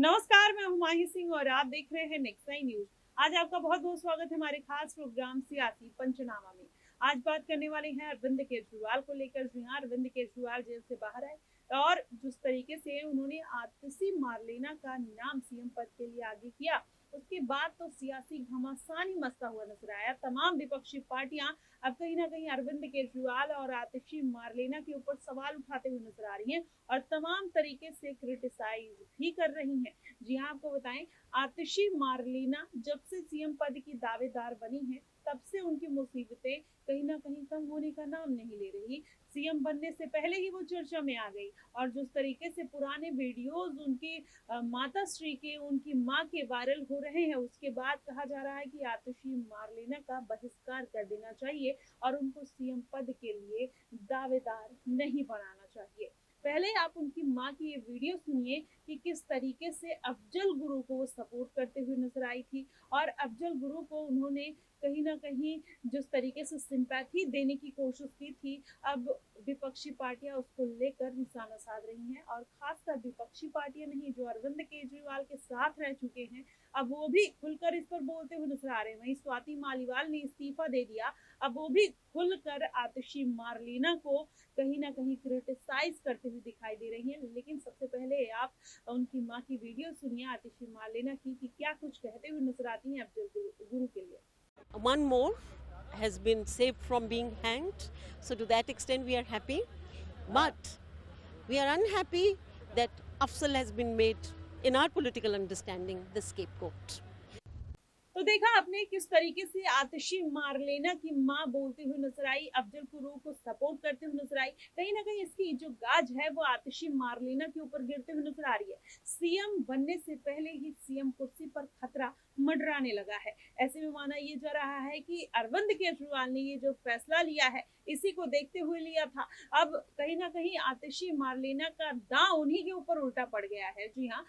नमस्कार, मैं हुमायूं सिंह और आप देख रहे हैं नेक्स्ट न्यूज। आज आपका बहुत बहुत स्वागत है हमारे खास प्रोग्राम सियासी पंचनामा में। आज बात करने वाले हैं अरविंद केजरीवाल को लेकर। जी हाँ, अरविंद केजरीवाल जेल से बाहर आए और जिस तरीके से उन्होंने आतिशी मारलेना का नाम सीएम पद के लिए आगे किया, उसके बाद तो सियासी घमासान ही मचता हुआ नजर आया। तमाम विपक्षी पार्टियां अब कहीं ना कहीं अरविंद केजरीवाल और आतिशी मारलेना के ऊपर सवाल उठाते हुए नजर आ रही हैं और तमाम तरीके से क्रिटिसाइज भी कर रही हैं। जी हाँ, आपको बताएं, आतिशी मारलेना जब से सीएम पद की दावेदार बनी है तब से उनकी मुसीबतें कहीं ना कहीं कम होने का नाम नहीं ले रही। सीएम बनने से पहले ही वो चर्चा में आ गई और जिस तरीके से पुराने वीडियोस उनकी माता श्री के, उनकी मां के वायरल हो रहे हैं, उसके बाद कहा जा रहा है कि आतिशी मारलेना का बहिष्कार कर देना चाहिए और उनको सीएम पद के लिए दावेदार नहीं बनाना चाहिए। पहले आप उनकी मां की ये वीडियो सुनिए कि किस तरीके से अफजल गुरु को वो सपोर्ट करते हुए नजर आई थी और अफजल गुरु को उन्होंने कहीं ना कहीं जिस तरीके से सिंपैथी देने की कोशिश की थी, अब विपक्षी पार्टियां उसको लेकर निशाना साध रही हैं और खासकर विपक्षी पार्टियां नहीं, जो अरविंद केजरीवाल के साथ रह चुके हैं, अब वो भी खुलकर इस पर बोलते हुए नजर आ रहे हैं। वहीं स्वाति मालीवाल ने इस्तीफा दे दिया, अब वो भी खुलकर आतिशी मारलेना को कहीं ना कहीं क्रिटिसाइज करते हुए दिखाई दे रही हैं। लेकिन सबसे पहले आप उनकी मां की वीडियो सुनिए आतिशी मारलेना की कि क्या कुछ कहते हुए नजर आती हैं अफजल गुरु के लिए। One more has been saved from being hanged, so to that extent we are happy, but we are unhappy that Afzal has been made, in our political understanding, the scapegoat. तो देखा आपने किस तरीके से आतिशी मारलेना की मां बोलते हुए नजर आई, अफजल गुरु को सपोर्ट करते हुए नजर आई। कहीं ना कहीं इसकी जो गाज है वो आतिशी मारलेना के ऊपर गिरते हुए नजर आ रही है। सीएम बनने से पहले ही सीएम कुर्सी पर खतरा मंडराने लगा है। ऐसे में माना ये जा रहा है कि अरविंद केजरीवाल ने ये जो फैसला लिया है इसी को देखते हुए लिया था। अब कहीं ना कहीं आतिशी मारलेना का दांव उन्हीं के ऊपर उल्टा पड़ गया है। जी हाँ,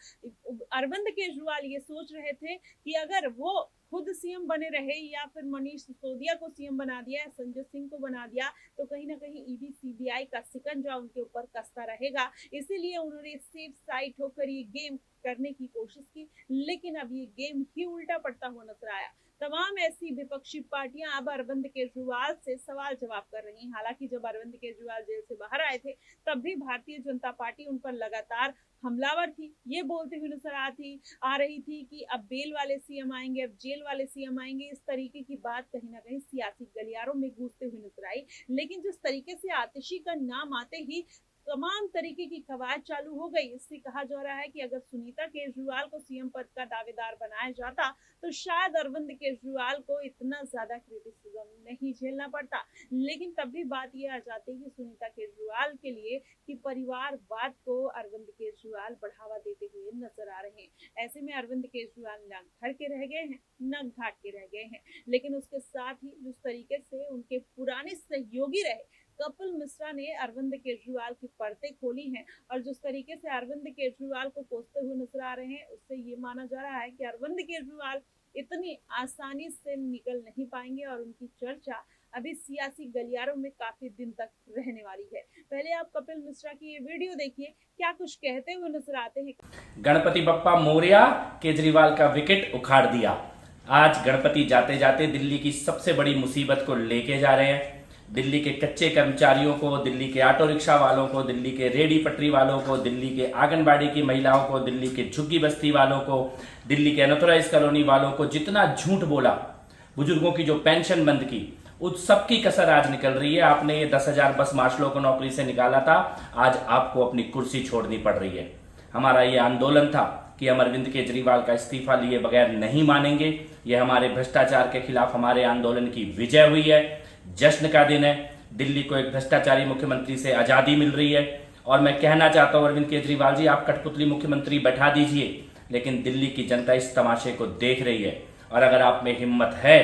अरविंद केजरीवाल ये सोच रहे थे कि अगर वो खुद सीएम बने रहे या फिर मनीष सिसोदिया को सीएम बना दिया, संजय सिंह को बना दिया, तो कहीं ना कहीं ईडी सीबीआई का शिकंजा उनके ऊपर कसता रहेगा। इसीलिए उन्होंने सेफ साइड होकर ये गेम करने की कोशिश की, लेकिन अब ये गेम ही उल्टा पड़ता हुआ नजर आया। तमाम ऐसी विपक्षी पार्टियां अब अरविंद केजरीवाल से सवाल जवाब कर रही हैं। हालांकि जब अरविंद केजरीवाल जेल से बाहर आए थे तब भी भारतीय जनता पार्टी उन पर लगातार हमलावर थी। ये बोलते हुए नजर आ रही थी कि अब बेल वाले सीएम आएंगे, अब जेल वाले सीएम आएंगे। इस तरीके की बात कहीं ना कहीं सियासी गलियारों में गूंजते हुए नजर आई। लेकिन जिस तरीके से आतिशी का नाम आते ही तमाम तरीके की कवायद चालू हो गई। इससे कहा जा रहा है कि अगर सुनीता केजरीवाल को सीएम पद का दावेदार बनाया जाता तो शायद अरविंद केजरीवाल को इतना ज्यादा क्रिटिसिज्म नहीं झेलना पड़ता। लेकिन तब भी बात यह आ जाती है कि सुनीता केजरीवाल के लिए कि परिवारवाद को अरविंद केजरीवाल बढ़ावा देते हुए नजर आ रहे हैं। ऐसे में अरविंद केजरीवाल न घर के रह गए हैं न घाट के रह गए हैं। लेकिन उसके साथ ही जिस तरीके से उनके पुराने सहयोगी रहे कपिल मिश्रा ने अरविंद केजरीवाल की परतें खोली हैं और जिस तरीके से अरविंद केजरीवाल को कोसते हुए नजर आ रहे हैं, उससे ये माना जा रहा है कि अरविंद केजरीवाल इतनी आसानी से निकल नहीं पाएंगे और उनकी चर्चा अभी सियासी गलियारों में काफी दिन तक रहने वाली है। पहले आप कपिल मिश्रा की ये वीडियो देखिए, क्या कुछ कहते हुए नजर आते हैं। गणपति बप्पा मोरया, केजरीवाल का विकेट उखाड़ दिया। आज गणपति जाते जाते दिल्ली की सबसे बड़ी मुसीबत को लेके जा रहे हैं। दिल्ली के कच्चे कर्मचारियों को, दिल्ली के ऑटो रिक्शा वालों को, दिल्ली के रेडी पटरी वालों को, दिल्ली के आंगनबाड़ी की महिलाओं को, दिल्ली के झुग्गी बस्ती वालों को, दिल्ली के अनऑथराइज कॉलोनी वालों को जितना झूठ बोला, बुजुर्गों की जो पेंशन बंद की, उस सबकी कसर आज निकल रही है। आपने ये 10,000 बस मार्शलों को नौकरी से निकाला था, आज आपको अपनी कुर्सी छोड़नी पड़ रही है। हमारा ये आंदोलन था कि हम अरविंद केजरीवाल का इस्तीफा लिए बगैर नहीं मानेंगे। ये हमारे भ्रष्टाचार के खिलाफ हमारे आंदोलन की विजय हुई है, जश्न का दिन है। दिल्ली को एक भ्रष्टाचारी मुख्यमंत्री से आजादी मिल रही है और मैं कहना चाहता हूं अरविंद केजरीवाल जी, आप कठपुतली मुख्यमंत्री बैठा दीजिए, लेकिन दिल्ली की जनता इस तमाशे को देख रही है और अगर आप में हिम्मत है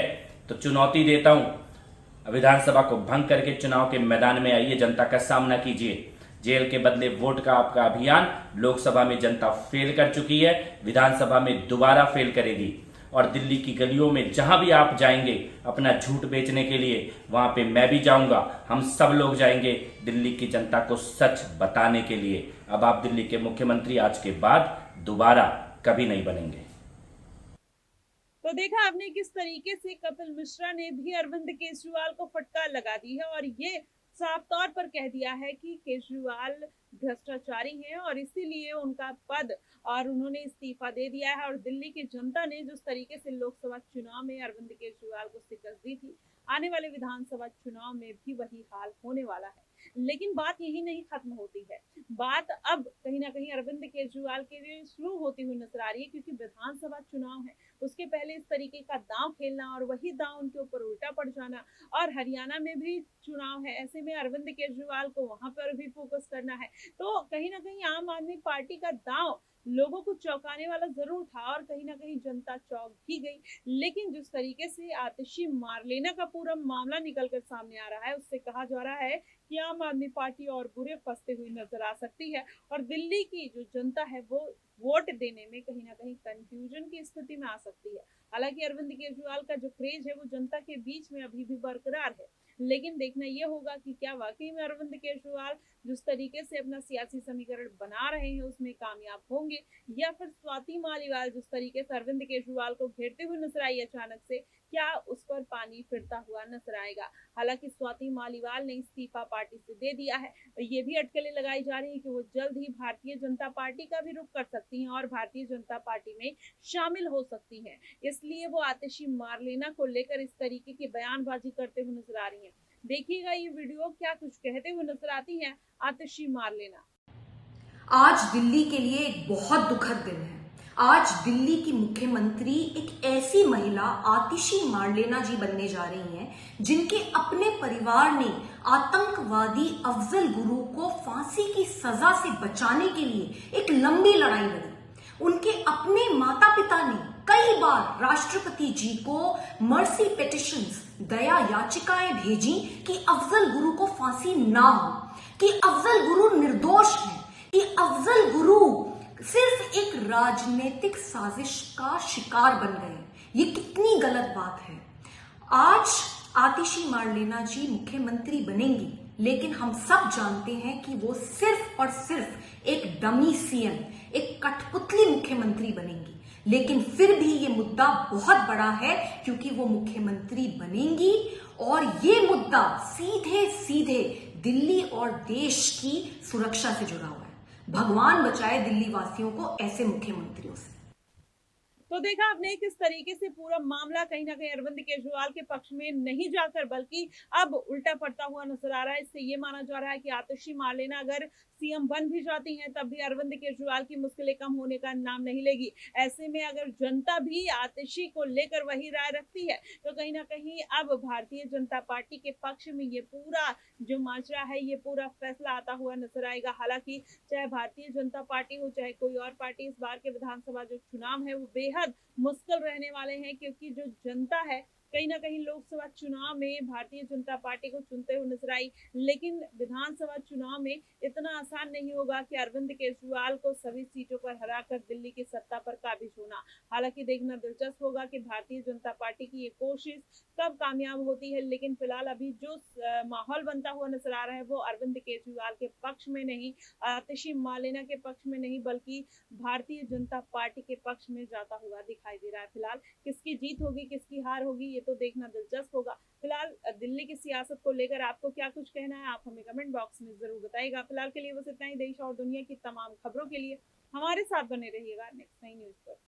तो चुनौती देता हूं, विधानसभा को भंग करके चुनाव के मैदान में आइए, जनता का सामना कीजिए। जेल के बदले वोट का आपका अभियान लोकसभा में जनता फेल कर चुकी है, विधानसभा में दोबारा फेल करेगी और दिल्ली की गलियों में जहां भी आप जाएंगे अपना झूठ बेचने के लिए, वहां पे मैं भी जाऊंगा, हम सब लोग जाएंगे दिल्ली की जनता को सच बताने के लिए। अब आप दिल्ली के मुख्यमंत्री आज के बाद दोबारा कभी नहीं बनेंगे। तो देखा आपने किस तरीके से कपिल मिश्रा ने भी अरविंद केजरीवाल को फटकार लगा दी है और ये साफ तौर पर कह दिया है कि केजरीवाल भ्रष्टाचारी हैं और इसीलिए उनका पद और उन्होंने इस्तीफा दे दिया है। और दिल्ली की जनता ने जिस तरीके से लोकसभा चुनाव में अरविंद केजरीवाल को शिकस्त दी थी, आने वाले विधानसभा चुनाव में भी वही हाल होने वाला है। लेकिन बात यही नहीं खत्म होती है, बात अब कहीं ना कहीं अरविंद केजरीवाल के लिए शुरू होती हुई नजर आ रही है, क्योंकि विधानसभा चुनाव है, उसके पहले इस तरीके का दांव खेलना और वही दांव उनके ऊपर उल्टा पड़ जाना, और हरियाणा में भी चुनाव है, ऐसे में अरविंद केजरीवाल को वहां पर भी फोकस करना है। तो कहीं ना कहीं आम आदमी पार्टी का दांव लोगों को चौंकाने वाला जरूर था और कहीं ना कहीं जनता चौंक भी गई। लेकिन जिस तरीके से आतिशी मारलेना का पूरा मामला निकलकर सामने आ रहा है, उससे कहा जा रहा है कि आम आदमी पार्टी और बुरे फंसते हुए नजर आ सकती है और दिल्ली की जो जनता है वो वोट देने में कहीं ना कहीं कंफ्यूजन की स्थिति में आ सकती है। हालांकि अरविंद केजरीवाल का जो क्रेज है वो जनता के बीच में अभी भी बरकरार है, लेकिन देखना यह होगा कि क्या वाकई में अरविंद केजरीवाल जिस तरीके से अपना सियासी समीकरण बना रहे हैं उसमें कामयाब होंगे, या फिर स्वाति मालीवाल जिस तरीके से अरविंद केजरीवाल को घेरते हुए नजर आई अचानक से, क्या उस पर पानी फिरता हुआ नजर आएगा। हालांकि स्वाति मालीवाल ने इस्तीफा पार्टी से दे दिया है, ये भी अटकलें लगाई जा रही है कि वो जल्द ही भारतीय जनता पार्टी का भी रुख कर सकती हैं और भारतीय जनता पार्टी में शामिल हो सकती हैं। इसलिए वो आतिशी मारलेना को लेकर इस तरीके की बयानबाजी करते हुए नजर आ रही हैं। देखिएगा ये वीडियो, क्या कुछ कहते हुए नजर आती हैं आतिशी मारलेना। आज दिल्ली के लिए एक बहुत दुखद दिन है। आज दिल्ली की मुख्यमंत्री एक ऐसी महिला आतिशी मारलेना जी बनने जा रही हैं, जिनके अपने परिवार ने आतंकवादी अफजल गुरु को फांसी की सजा से बचाने के लिए एक लंबी लड़ाई लड़ी। उनके अपने माता पिता ने कई बार राष्ट्रपति जी को मर्सी पिटिशंस, दया याचिकाएं भेजी कि अफजल गुरु को फांसी ना हो, कि अफजल गुरु निर्दोष हैं, कि अफजल गुरु सिर्फ एक राजनीतिक साजिश का शिकार बन गए। ये कितनी गलत बात है। आज आतिशी मारलेना जी मुख्यमंत्री बनेंगी, लेकिन हम सब जानते हैं कि वो सिर्फ और सिर्फ एक डमी सीएम, एक कठपुतली मुख्यमंत्री बनेंगी। लेकिन फिर भी ये मुद्दा बहुत बड़ा है, क्योंकि वो मुख्यमंत्री बनेंगी और ये मुद्दा सीधे सीधे दिल्ली और देश की सुरक्षा से जुड़ा हुआ है। भगवान बचाए दिल्ली वासियों को ऐसे मुख्यमंत्रियों से। तो देखा आपने किस तरीके से पूरा मामला कहीं ना कहीं अरविंद केजरीवाल के पक्ष में नहीं जाकर बल्कि अब उल्टा पड़ता हुआ नजर आ रहा है। इससे ये माना जा रहा है कि आतिशी मारलेना अगर सीएम बन भी जाती हैं तब भी अरविंद केजरीवाल की मुश्किलें कम होने का नाम नहीं लेगी। ऐसे में अगर जनता भी आतिशी को लेकर वही राय रखती है तो कहीं ना कहीं अब भारतीय जनता पार्टी के पक्ष में ये पूरा जो माजरा है, ये पूरा फैसला आता हुआ नजर आएगा। हालांकि चाहे भारतीय जनता पार्टी हो चाहे कोई और पार्टी, इस बार के विधानसभा जो चुनाव है वो बेहद मुश्किल रहने वाले हैं, क्योंकि जो जनता है कहीं ना कहीं लोकसभा चुनाव में भारतीय जनता पार्टी को चुनते हुए नजर आई, लेकिन विधानसभा चुनाव में इतना आसान नहीं होगा कि अरविंद केजरीवाल को सभी सीटों पर हराकर दिल्ली की सत्ता पर काबिज होना। हालांकि देखना दिलचस्प होगा कि भारतीय जनता पार्टी की ये कोशिश कब कामयाब होती है, लेकिन फिलहाल अभी जो माहौल बनता हुआ नजर आ रहा है वो अरविंद केजरीवाल के पक्ष में नहीं, आतिशी मारलेना के पक्ष में नहीं, बल्कि भारतीय जनता पार्टी के पक्ष में जाता हुआ दिखाई दे रहा है। फिलहाल किसकी जीत होगी किसकी हार होगी ये तो देखना दिलचस्प होगा। फिलहाल दिल्ली की सियासत को लेकर आपको क्या कुछ कहना है, आप हमें कमेंट बॉक्स में जरूर बताइएगा। फिलहाल के लिए बस इतना ही। देश और दुनिया की तमाम खबरों के लिए हमारे साथ बने रहिएगा नेक्स्ट नई न्यूज पर।